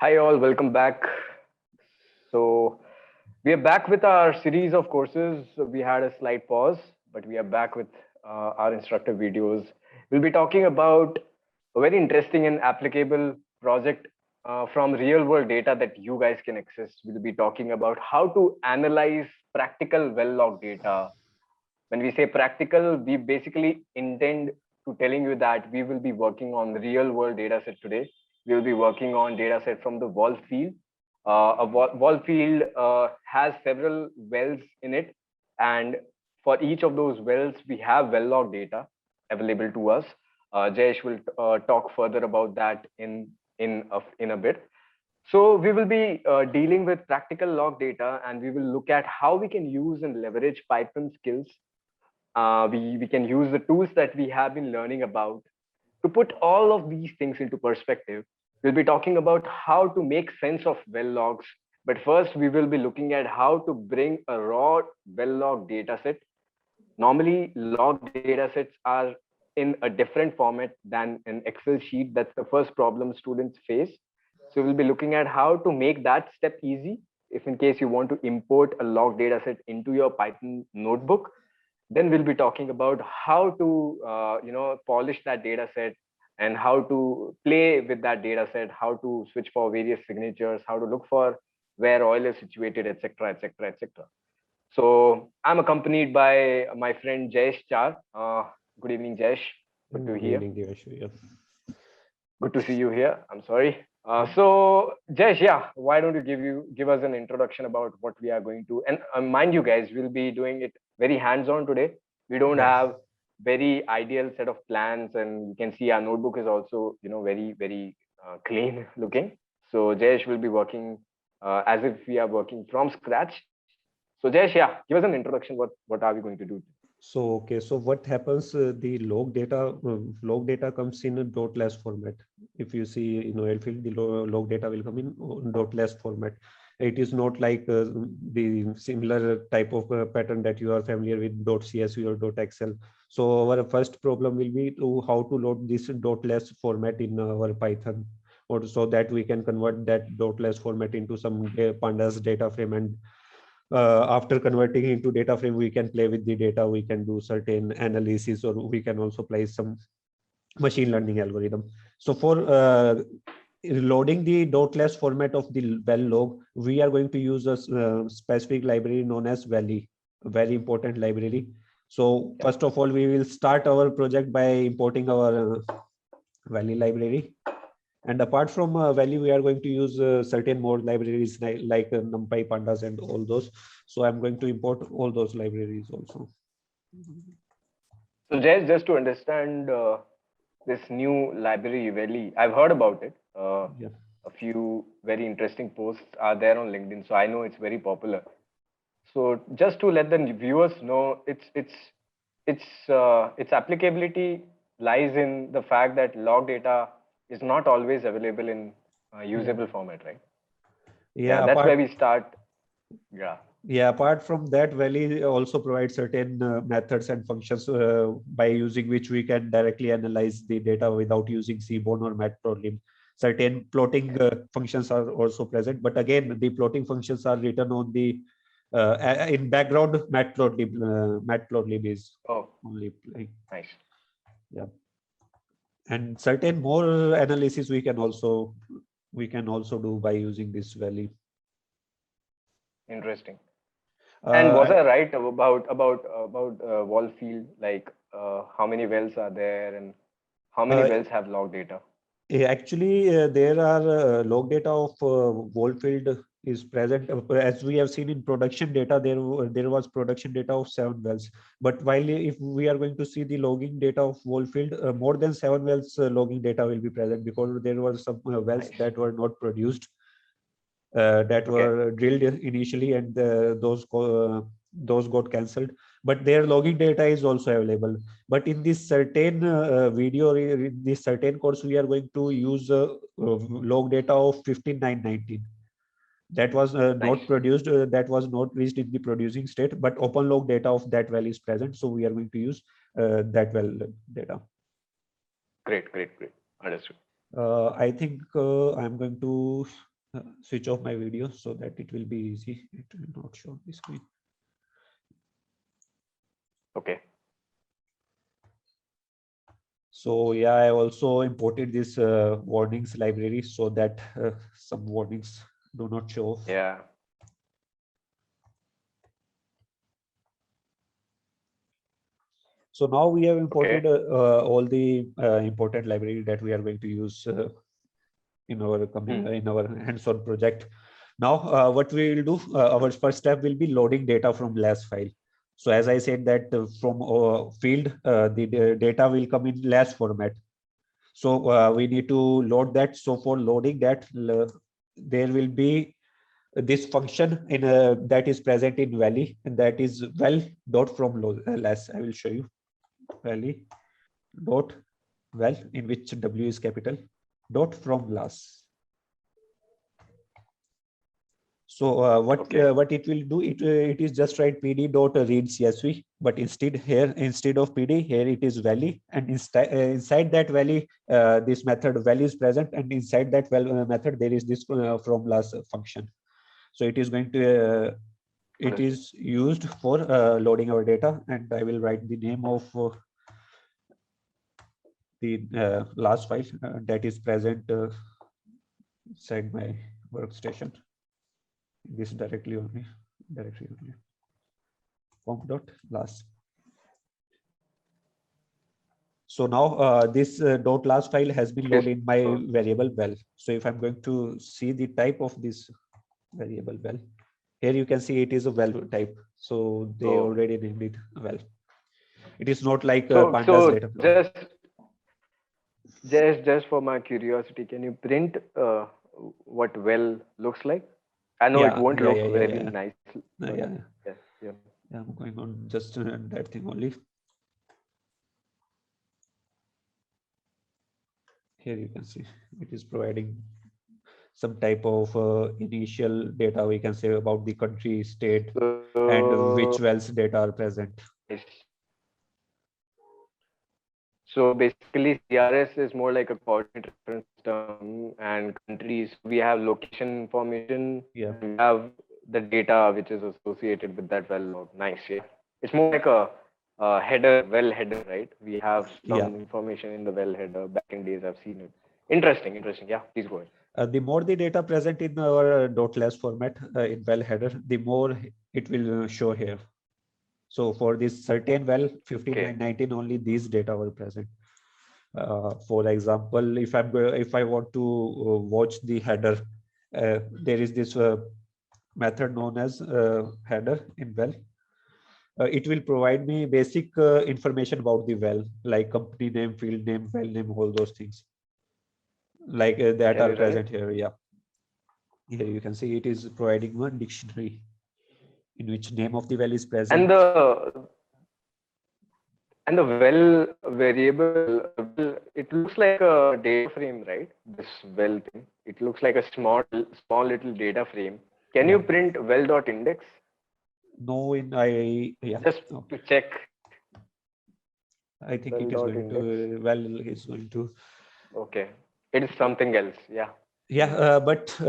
Hi all, welcome back. So we are back with our series of courses. We had a slight pause, but we are back with our instructive videos. We'll be talking about a very interesting and applicable project from real world data that you guys can access. We'll be talking about how to analyze practical well-logged data. When we say practical, we basically intend to telling you that we will be working on real world data set today. We will be working on data set from the wall field. A wall field has several wells in it, and for each of those wells, we have well log data available to us. Jayesh will talk further about that in a bit. So we will be dealing with practical log data, and we will look at how we can use and leverage Python skills. We can use the tools that we have been learning about to put all of these things into perspective. We'll be talking about how to make sense of well logs. But first, we will be looking at how to bring a raw well log data set. Normally, log data sets are in a different format than an Excel sheet. That's the first problem students face. So we'll be looking at how to make that step easy. If in case you want to import a log data set into your Python notebook, then we'll be talking about how to polish that data set and how to play with that data set, how to switch for various signatures, how to look for where oil is situated, etc., etc., etc. So I'm accompanied by my friend Jayesh Char. Good evening, Jayesh. Good to Good hear. evening, Devashri. Good to see you here. I'm sorry. So Jayesh, yeah, why don't you give us an introduction about what we are going to, and mind you guys, we'll be doing it very hands-on today. We don't Yeah. have very ideal set of plans, and you can see our notebook is also very clean looking. So Jayesh will be working as if we are working from scratch. So Jayesh, yeah, give us an introduction. What are we going to do? So what happens? The log data comes in a dot-less format. If you see in Oilfield, the log data will come in dot-less format. It is not like the similar type of pattern that you are familiar with .csv or .xl. So our first problem will be to how to load this dot-less format in our Python, or so that we can convert that dot-less format into some pandas data frame, and after converting into data frame, we can play with the data, we can do certain analysis, or we can also play some machine learning algorithm. So for loading the dot-less format of the well log, we are going to use a specific library known as Valley, a very important library. So Yeah. first of all, we will start our project by importing our Valley library. And apart from Valley, we are going to use certain more libraries like NumPy, Pandas, and all those. So I'm going to import all those libraries also. So just to understand this new library Valley, I've heard about it. Yeah. A few very interesting posts are there on LinkedIn, so I know it's very popular. So just to let the viewers know, its applicability lies in the fact that log data is not always available in Yeah. usable format, right? Yeah, Yeah. that's where we start. Yeah. Apart from that, Valley also provides certain methods and functions by using which we can directly analyze the data without using Seaborn or Matplotlib. Certain plotting functions are also present, but again, the plotting functions are written on the in background. Matplotlib is Oh, only like, nice. yeah, and certain more analysis we can also do by using this Valley. Interesting. And was Uh, I right about Wallfield? Like, how many wells are there, and how many uh, wells have log data? Actually, there are log data of Goldfield is present. As we have seen in production data, there was production data of 7 wells. But while if we are going to see the logging data of Goldfield, more than 7 wells logging data will be present, because there were some wells Nice. that were not produced, that Okay. were drilled initially, and those got cancelled. But their logging data is also available. But in this certain video, in this certain course, we are going to use log data of 15919. That was Nice. not produced, that was not reached in the producing state, but open log data of that well is present. So we are going to use that well data. Great. Great. Great. Understood. I think I'm going to switch off my video so that it will be easy. It will not show the screen. Okay. So yeah, I also imported this warnings library so that some warnings do not show. Yeah. So now we have imported Okay. all the important library that we are going to use in our in our hands-on project. Now, what we will do, our first step will be loading data from LAS file. So as I said that from field, the data will come in LAS format. So we need to load that. So for loading that, there will be this function in that is present in Valley, and that is well dot from LAS. I will show you Valley dot well, in which W is capital, dot from LAS. So what it will do, it is just write pd dot read csv, but instead of pd, here it is Valley, and inside that Valley, this method Valley is present, and inside that method there is this from LAS function. So it is going to it is used for loading our data, and I will write the name of the LAS file that is present inside my workstation. This directly only form dot LAS. So now this dot LAS file has been loaded in my variable well. So if I'm going to see the type of this variable well, here you can see it is a well type. So they already named it well. It is not like pandas data. Just for my curiosity, can you print what well looks like? I know it won't look very nice. I'm going on just that thing only. Here you can see it is providing some type of initial data, we can say, about the country, state, and which wells data are present. So basically, CRS is more like a coordinate reference system, and countries, we have location information, yeah, and we have the data which is associated with that well node. Nice, yeah. It's more like a header, well header, right? We have some information in the well header. Back in days, I've seen it. Interesting. Yeah, please go ahead. The more the data present in our .las format in well header, the more it will show here. So for this certain well 15 and 19, only these data were present. For example, if I want to watch the header, there is this method known as header in well. It will provide me basic information about the well, like company name, field name, well name, all those things, like that are present here. Yeah, here you can see it is providing one dictionary in which name of the well is present. And the well variable, it looks like a data frame, right? This well thing. It looks like a small little data frame. Can you print well.index? No, just to check. I think it is going to well is going to. Okay, it is something else. Yeah, but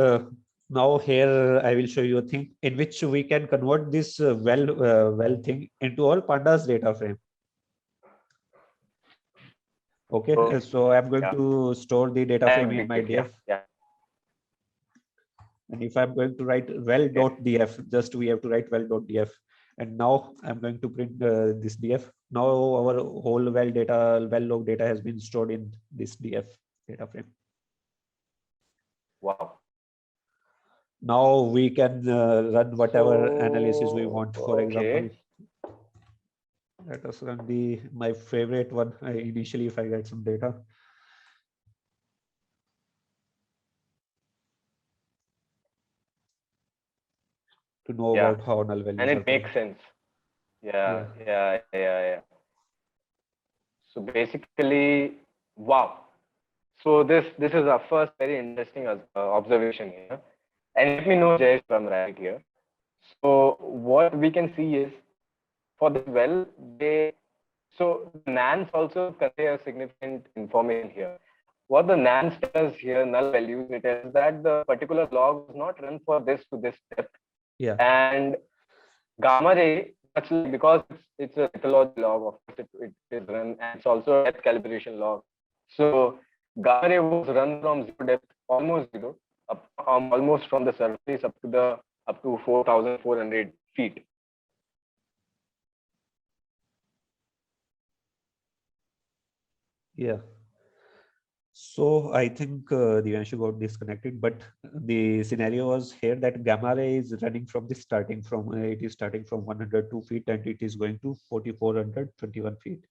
now here I will show you a thing in which we can convert this well thing into all pandas data frame. Okay, so I'm going to store the data frame in my df. And if I'm going to write well.df, just we have to write well.df. And now I'm going to print this df. Now our whole well log data has been stored in this df data frame. Wow. Now we can run whatever analysis we want. For example, let us run my favorite one initially if I get some data. To know about how null values and it makes sense. Yeah. So basically, wow. So this is our first very interesting observation here. And let me know, Jayesh, if I'm right here. So what we can see is, for this well, so nans also convey a significant information here. what the nans tell us here, null values, it tells that the particular log was not run for this to this depth. Yeah. And gamma ray, actually, because it's a lithology log, of course it is run, and it's also a depth calibration log. So gamma ray was run from zero depth, almost zero, almost from the surface up to 4,400 feet. Yeah. So I think Divyanshu got disconnected, but the scenario was here that gamma ray is running from the starting from it is starting from 102 feet and it is going to 4,421 feet.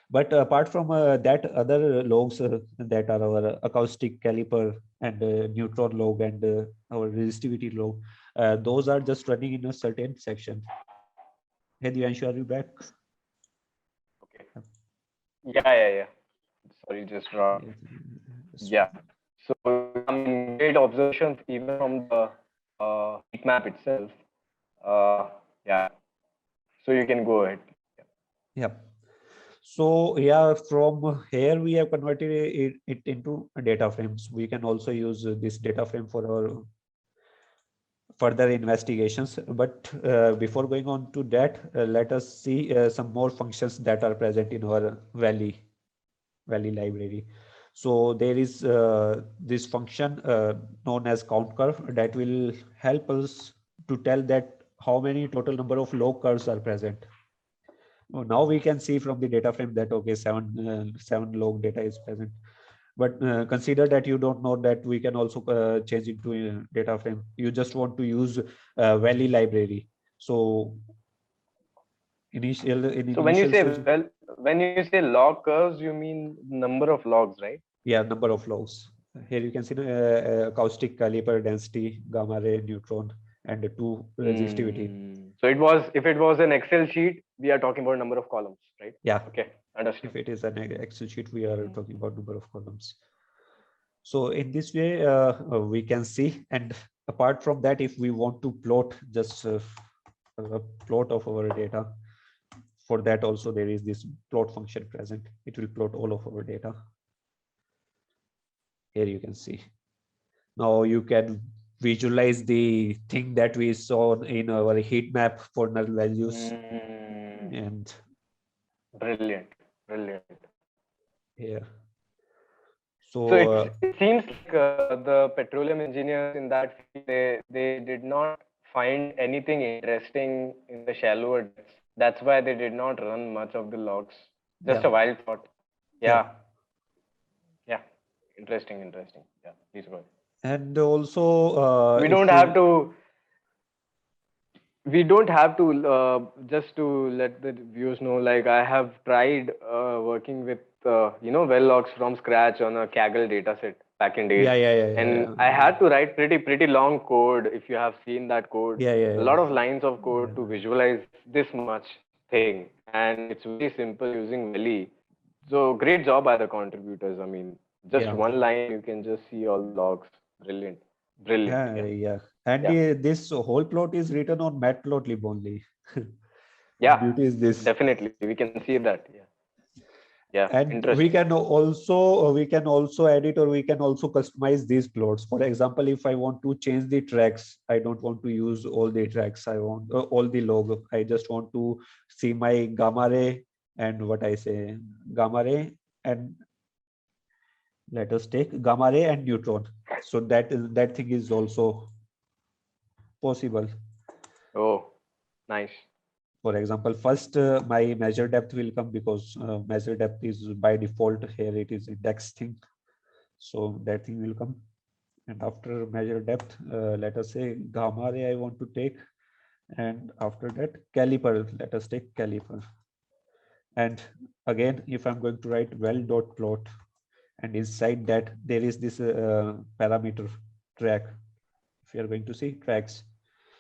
But apart from that, other logs that are our acoustic caliper and neutron log and our resistivity log, those are just running in a certain section. Hey, Divyanshu, are you back? Okay. Yeah. Sorry, just dropped. Yeah. So I mean, great observations even from the heat map itself. Yeah. So you can go ahead. Yeah. So yeah, from here we have converted it into data frames. We can also use this data frame for our further investigations. But before going on to that, let us see some more functions that are present in our Valley library. So there is this function known as count curve that will help us to tell that how many total number of log curves are present. Now we can see from the data frame that okay, seven log data is present. But consider that you don't know that we can also change it to a data frame. You just want to use Valley library. So So when you say log curves, you mean number of logs, right? Yeah, number of logs. Here you can see acoustic caliper density, gamma ray, neutron, and the two resistivity. So if it was an Excel sheet, we are talking about number of columns, right? Yeah. Okay, understood. If it is an Excel sheet, we are talking about number of columns. So in this way, we can see. And apart from that, if we want to plot just a plot of our data, for that also there is this plot function present. It will plot all of our data. Here you can see. Now you can visualize the thing that we saw in our heat map for null values. And brilliant. Yeah. So it seems like the petroleum engineers in that field, they did not find anything interesting in the shallower depths. That's why they did not run much of the logs. Just a wild thought. Yeah. Interesting. Yeah, please go ahead. And also we don't have to just to let the viewers know, like I have tried working with well logs from scratch on a Kaggle dataset back in days. And I had to write pretty long code. If you have seen that code, a lot of lines of code to visualize this much thing, and it's very simple using Valley. So great job by the contributors. I mean, just one line, you can just see all the logs. Brilliant. Yeah. And this whole plot is written on Matplotlib only. Yeah, beauty is this. Definitely we can see that. Yeah. And we can also edit, or we can also customize these plots. For example, if I want to change the tracks, I don't want to use all the tracks. I want all the log. I just want to see my gamma ray and gamma ray, and let us take gamma ray and neutron. So that thing is also possible. Oh, nice. For example, first my measure depth will come, because measure depth is by default here, it is index thing. So that thing will come. And after measure depth, let us say gamma ray I want to take. And after that, caliper, let us take caliper. And again, if I'm going to write well.plot, and inside that there is this parameter track. If you are going to see tracks,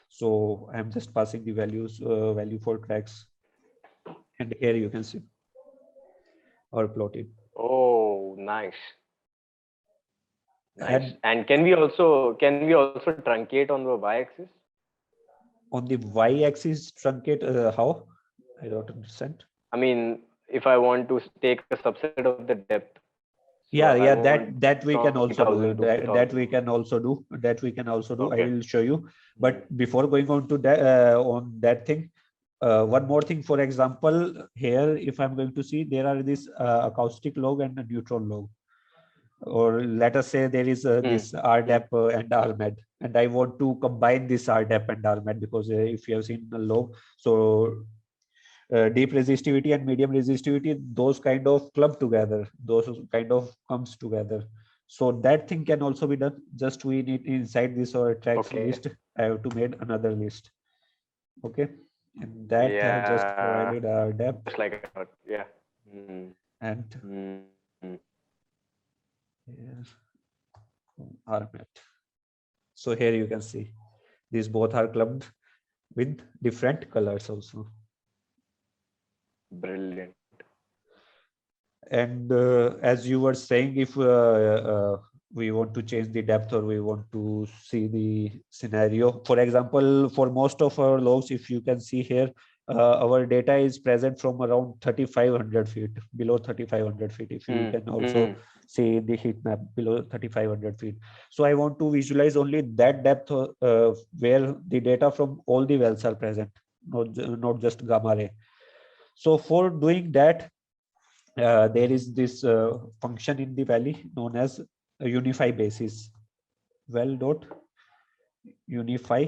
so I'm just passing the value for tracks, and here you can see or plotted. Oh, nice. And can we also truncate on the y-axis? On the y-axis truncate, how? I don't understand. I mean, if I want to take a subset of the depth, So I want that we can from also do. 3,000 to That we 4,000. can also do. That we can also do. I Okay. will show you. Mm. But before going on to that, on that thing, one more thing. For example, here, if I'm going to see, there are this acoustic log and a neutron log, or let us say there is this RDAP and RMAD, and I want to combine this RDAP and RMAD because if you have seen the log, so deep resistivity and medium resistivity, those kind of club together, those kind of comes together. So that thing can also be done. Just we need inside this or tracks Okay. list, I have to make another list. Okay, and that I have just Yeah. provided our depth Just like I thought. Yeah. Mm. and Mm. here RMAT. So here you can see these both are clubbed with different colors also. Brilliant. And as you were saying, if we want to change the depth or we want to see the scenario, for example, for most of our logs, if you can see here, our data is present from around 3,500 feet, below 3,500 feet. If you can also see the heat map below 3,500 feet. So I want to visualize only that depth where the data from all the wells are present, not just gamma ray. So for doing that, there is this function in the valley known as a unify basis. Well dot unify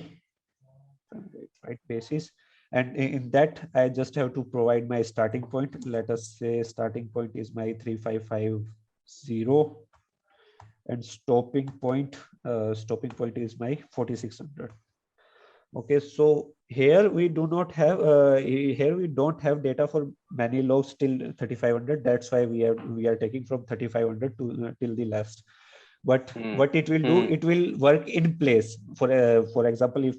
right basis, and in that I just have to provide my starting point. Let us say starting point is my 3,550 and stopping point is my 4,600. Okay, so here we do not have here we don't have data for many logs till 3,500. That's why we are taking from 3,500 to till the last. But what it will do, it will work in place. For example, if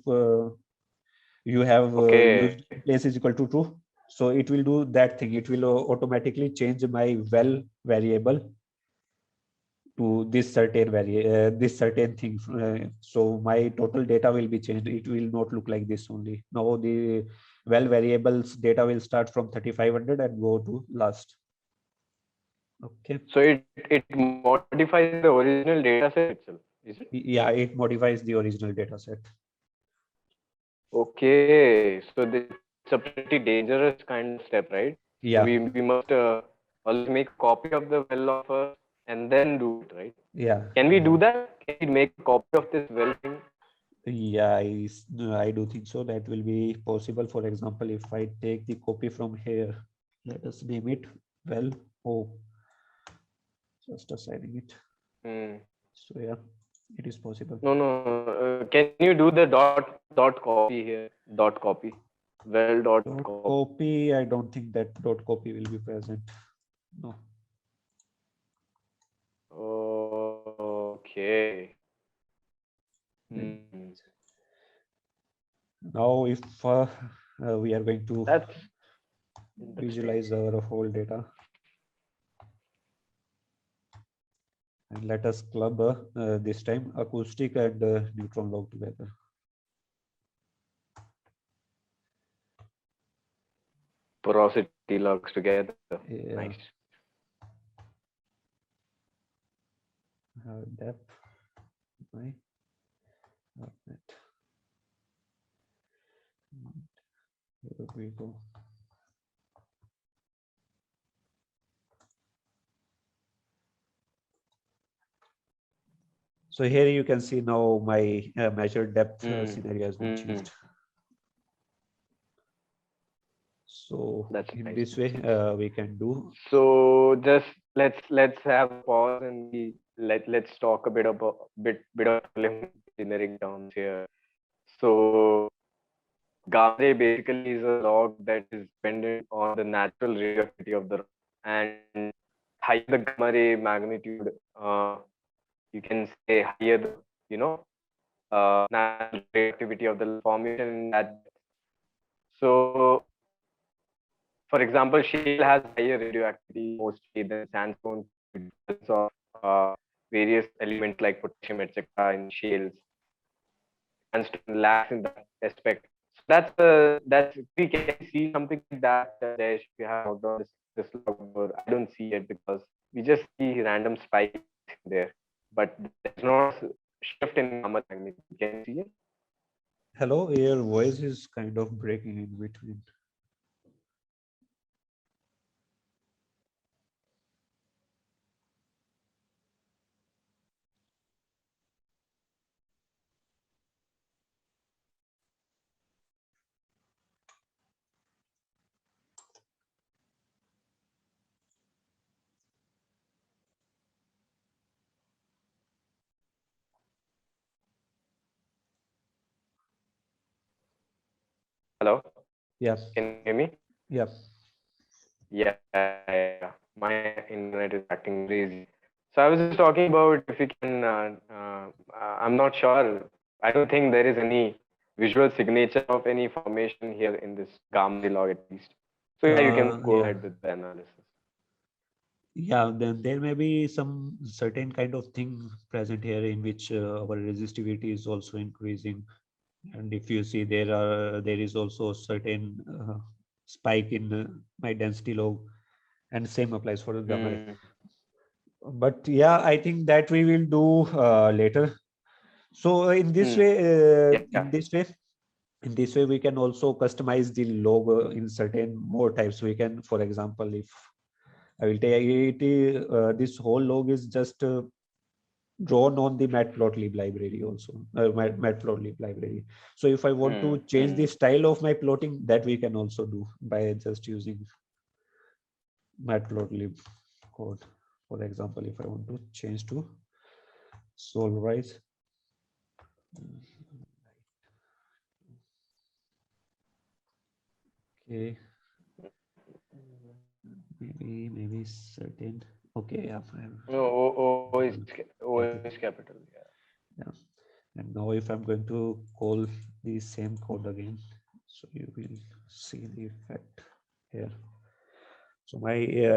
you have used place is equal to true, so it will do that thing. It will automatically change my well variable to this certain thing. So my total data will be changed. It will not look like this only. Now the well variables data will start from 3,500 and go to last. Okay. So it modifies the original data set itself, is it? Yeah, it modifies the original data set. Okay, so it's a pretty dangerous kind of step, right? Yeah. We must always make a copy of the well of us and then do it, right? Yeah. Can we do that? Can we make a copy of this well thing? Yeah, I do think so. That will be possible. For example, if I take the copy from here, let us name it well. Oh, just assigning it. So yeah, it is possible. No. Can you do the dot copy here? Dot copy. Well dot copy. I don't think that dot copy will be present. No. Okay. Now, if we are going to visualize our whole data, and let us club this time acoustic and neutron log together. Porosity logs together. Yeah. Nice. Depth. Right. Here we go. So here you can see now my measured depth scenario has been changed. So that's in nice. this way we can do. So just let's have a pause and let's talk a bit of engineering terms here. So gamma ray basically is a log that is dependent on the natural radioactivity of the rock, and higher the gamma ray magnitude, you can say higher the natural radioactivity of the formation in that. So for example, shale has higher radioactivity mostly than sandstone because of various elements like potassium, etc. in shales. Sandstone lacks in that aspect. So that's we can see something like that. If you have worked on this log, I don't see it because we just see random spikes there, but there's no shift in gamma magnitude. Can you see it? Hello, your voice is kind of breaking in between. Hello, Yeah, can you hear me? yeah. Yeah, yeah. My internet is acting crazy. So I was just talking about if you can. I'm not sure. I don't think there is any visual signature of any formation here in this gamma log at least. So yeah, you can go Yeah. ahead with the analysis. Yeah, then there may be some certain kind of thing present here in which our resistivity is also increasing. And if you see there is also a certain spike in my density log, and same applies for the gamma ray. Mm, But yeah, I think that we will do later. So mm, yeah. in this way, we can also customize the log in certain more types. We can, for example, if I will take it, this whole log is just drawn on the matplotlib library also, matplotlib library. So if I want to Mm, change the mm. style of my plotting, that we can also do by just using matplotlib code. For example, if I want to change to solverize, okay, maybe certain, okay, yeah, No, O get it. is capital. Yeah. Yeah. And now if I'm going to call the same code again, so you will see the effect here. So my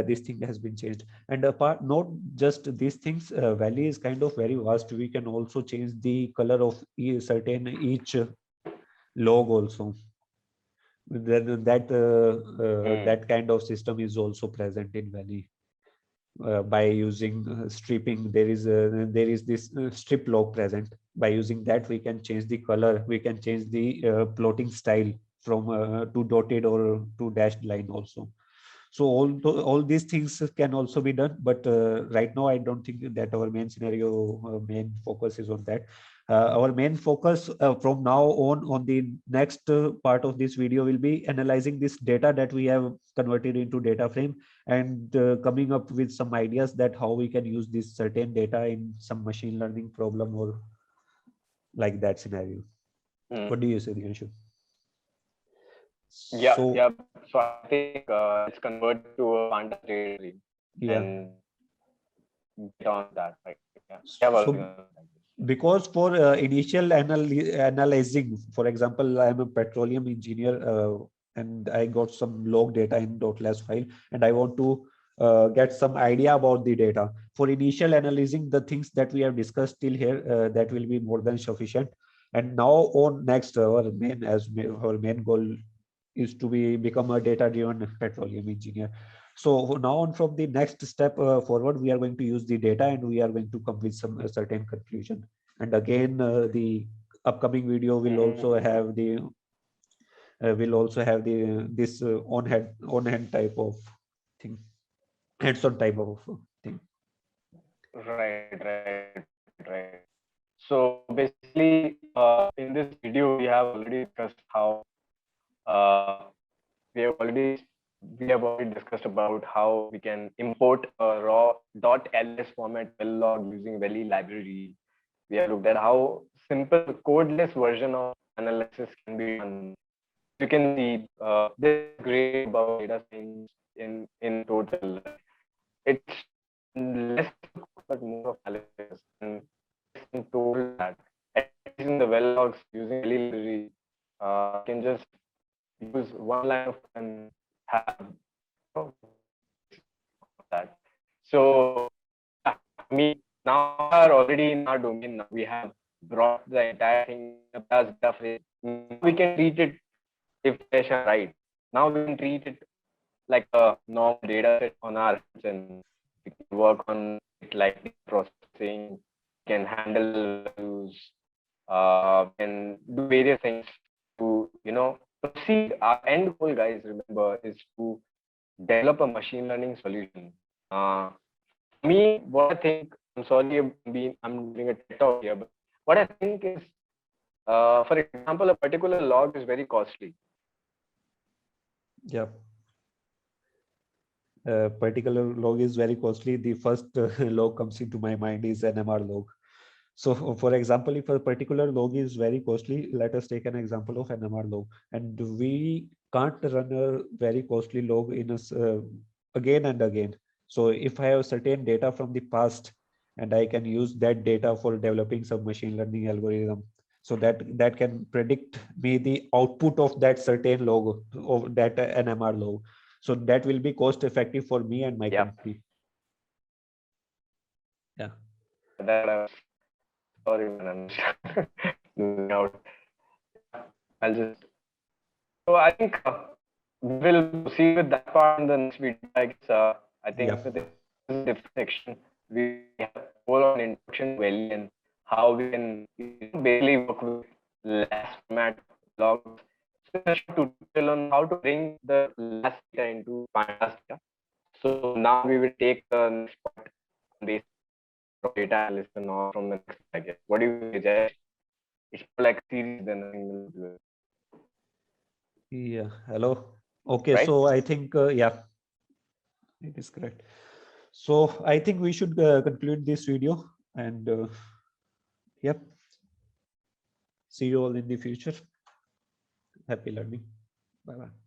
this thing has been changed, and apart not just these things, Valley is kind of very vast. We can also change the color of certain each log also. Mm, That kind of system is also present in Valley. By using stripping, there is this strip log present. By using that, we can change the color, we can change the plotting style from to dotted or to dashed line also. So all these things can also be done, but right now I don't think that our main scenario, main focus is on that. Our main focus from now on the next part of this video will be analyzing this data that we have converted into data frame, and coming up with some ideas that how we can use this certain data in some machine learning problem or like that scenario. mm. What do you say, Diyanshu? Yeah, So yeah. So I think let's convert to a Panda tree yeah, and get on that. Right? Yeah. We have already so done like this. Yeah. because for initial analyzing, for example, I'm a petroleum engineer, and I got some log data in .las file, and I want to get some idea about the data. For initial analyzing the things that we have discussed till here, that will be more than sufficient. And now on next, our main goal is to become a data driven petroleum engineer. So now on, from the next step forward, we are going to use the data and we are going to come with some certain conclusion. And again, the upcoming video Mm-hmm. will also have the this on hand type of thing, hands-on type of thing. Right, right. So basically, in this video, we have already discussed how uh, we have already we have already discussed about how we can import a raw .ls format well log using Valley library. We have looked at how simple codeless version of analysis can be done. You can see this is great about data science in total. It's less but more of analysis and in total that at least in the well logs using Valley library, you can just use one line of code and have that. So I mean, now we are already in our domain. Now we have brought the entire thing as data frame. Now we can treat it if Tesha right. Now we can treat it like a normal data set on our hands and we can work on it like processing, can handle values, can do various things to, proceed. Our end goal, guys, remember, is to develop a machine learning solution. Me, what I think, I'm sorry, I'm doing a TED talk here, but what I think is, for example, a particular log is very costly. Yeah. Particular log is very costly. The first log comes into my mind is NMR log. So for example, if a particular log is very costly, let us take an example of NMR log, and we can't run a very costly log in again and again. So if I have certain data from the past, and I can use that data for developing some machine learning algorithm, so that can predict me the output of that certain log, of that NMR log. So that will be cost effective for me and my company. Yeah. That I was sorry, man. I'm out. I'll just. So I think we will proceed with that part in the next video. I guess I think Yeah. this is a different section. We have whole on introduction to LE and how we can basically work with last format logs. So a short tutorial on how to bring the last data into pandas data. So now we will take the next part on basic data analysis and all from the next, I guess. What do you suggest? It's more like series than a single video. Yeah. Hello. Okay. Right? So I think, yeah, it is correct. So I think we should conclude this video, and yep. See you all in the future. Happy learning. Bye bye.